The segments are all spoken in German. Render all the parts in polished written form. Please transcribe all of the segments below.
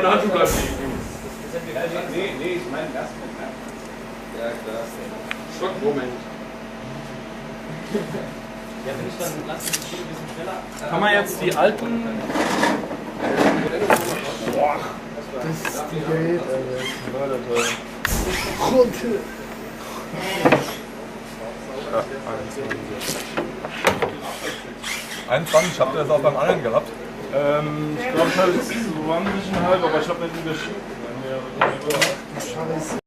Und Handschuh bleibt liegen. Nee, ich meine das mit, ne? Ja, klar. Schockmoment. Ja, wenn ich dann lasse ich ein bisschen schneller. Kann man jetzt die alten. Boah, Das ist die Gerät, Alter. Runter. Ja, 21, habt ihr das auch beim anderen gehabt? ich glaube, ich habe jetzt 20,5, aber ich habe nicht überschritten. Scheiße.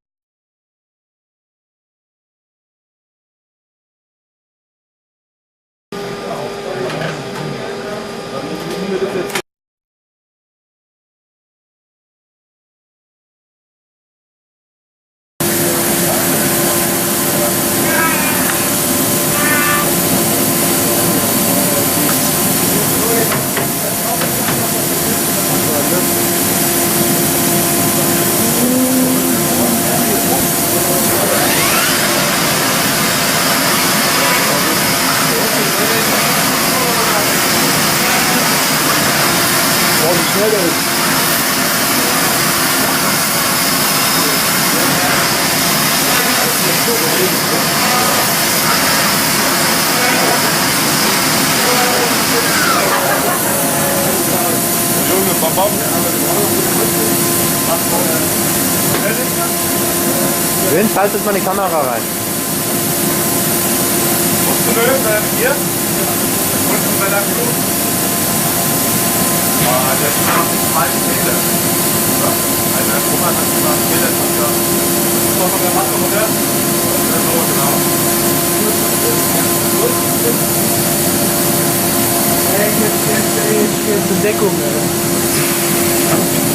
Boah, wie schnell der ist. Junge, Bambam. Vince, haltet mal die Kamera rein. Musst du lösen, hier? Unten bei der Klo. Ah, der ist noch mal Fehler. Eine Nummer hat immer Fehler. Das ist noch von der Masse, oder? Ja, so, genau. Jetzt zur Deckung, ey.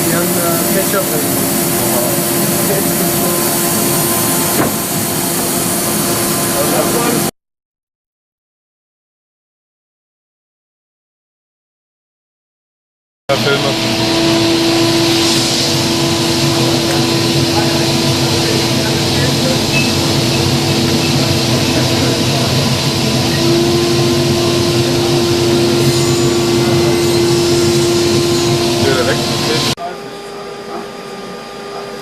Wir haben Ketchup Filme.